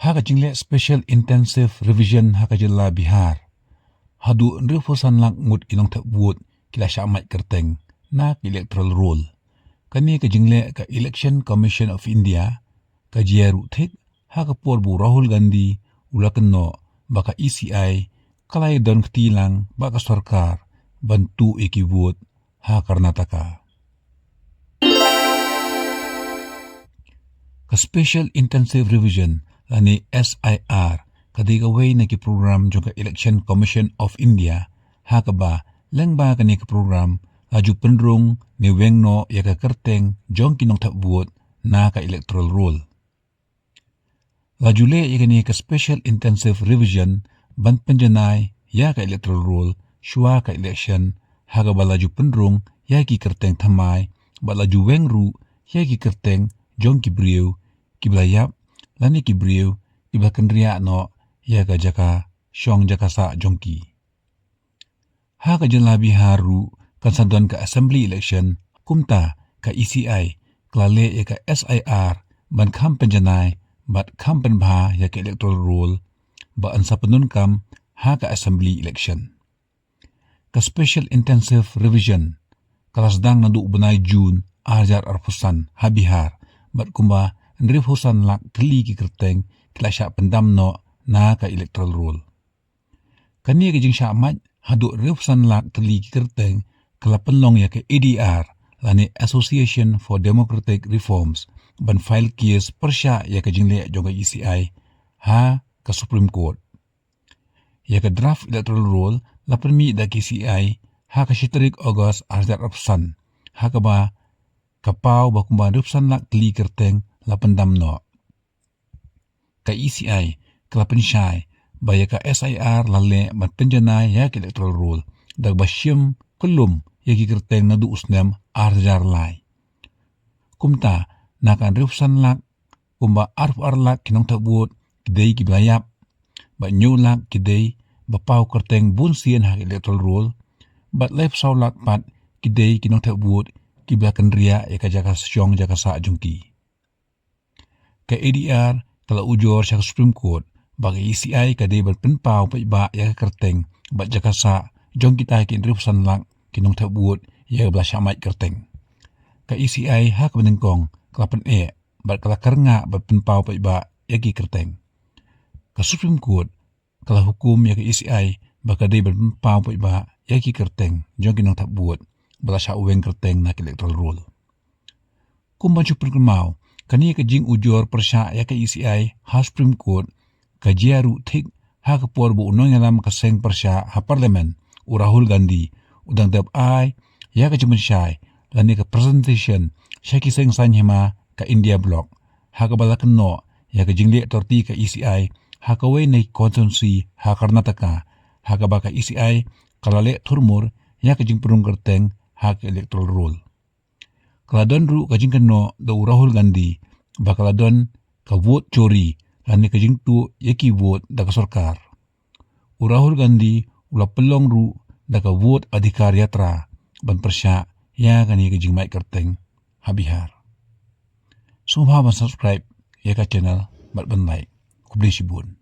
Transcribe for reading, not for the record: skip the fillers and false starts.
haka jingle special intensive revision haka jilla Bihar. Hadu nrifusan lang ngut inong tabut kila syamait kerteng na electoral roll. Kani ka jingle ka Election Commission of India ka jeru thik haka porbu Rahul Gandhi ulakenno baka ECI kalay don ktilang baka sarkar bantu ikibut ha Karnataka. Ka Special Intensive Revision lani SIR kadigaway na ki program jong ka Election Commission of India haka ba lang ba kani ka program laju penrung ni wengno ya ka kerteng jong kinong tabut na ka electoral roll. Laju le ya kani ka Special Intensive Revision ban penjanay ya ka electoral roll shwa ka election haga ba laju penrung ya ki kerteng thamay ba laju wengru ya ki kerteng jong ki brieu ki blayap lani ki brieu ki bakandria no ya ka jaka syong jaka sa jongki. Haka jenla Biharu kan sanduan ka assembly election kumta ka ECI klale ya ka SIR ban kam penjanay bat kam penbha ya ka electoral roll ba ansa penun kam haka assembly election. Ka Special Intensive Revision kalasdang nadu benay June ajar arpusan ha Bihar bat kumba nrifusan lak kli ki kerteng kila sya pendam no na ka electoral roll. Kani ka jing syamat hadu nrifusan lak kli ki kerteng kala penlong ya ka ADR lani Association for Democratic Reforms ban file case persya ya ka jingle joga ECI ha ka Supreme Court. Ya ka draft electoral roll lapan mi da KCI ha ka 7 August ajar arpusan ha ka ba kapau ba kumba nrifusan lak kli kerteng lapan dam no. Ka ECI kelapan syai baya ka SIR lale mat penjanay ya ka electoral roll dag basyem kelum ya ki kerteng nadu usnem arjar lai. Kumta nakan rifsan lak kumba arf arlak kinong tabut kidei ki belayap ba nyulak kidei bapau kerteng bunsien ha electoral roll bat lep saulak pat kidei kinong tabut ki belakan ria ya ka jaka syong jaka sa jungki. Ka ADR kala ujor sa Supreme Court bagi ECI kadai berpenpau pa iba ya kerteng bat jaka sa jong kita ki rifsan lak kinong tabut ya belas syamait kerteng. Ka ECI hak menengkong kelapan bat kala karnga berpenpau pa iba ya ki kerteng. Ka Supreme Court kala hukum ya ka ECI bakadai berpenpau pa iba ya ki kerteng jong kinong tabut belas sya uweng kerteng na electoral roll. Kumbancu perkemau kani ka jing ujor persya ya ka ECI ha Supreme Court ka jeru thik ha ka porbu unong yalam ka seng persya ha parlimen u Rahul Gandhi udang dab ai ya ka cuman syai lani ka presentation syai ki seng sanyema ka India Bloc ha ka balakan no ya ka jing le torti ka ECI ha ka way na konstitusi ha Karnataka ha ka baka ECI kalale turmur ya ka jing perung kerteng ha ka electoral roll. Kaladon ru ka jing kano da u Rahul Gandhi bakaladon ka vote chori lani ka jing tu ya ki vote da ka sarkar. U Rahul Gandhi ula pelong ru da ka vote adhikar yatra ban persya ya kani ka jing mai kerteng ha Bihar. Sumha ban subscribe ya ka channel bat ban like kubli sibun.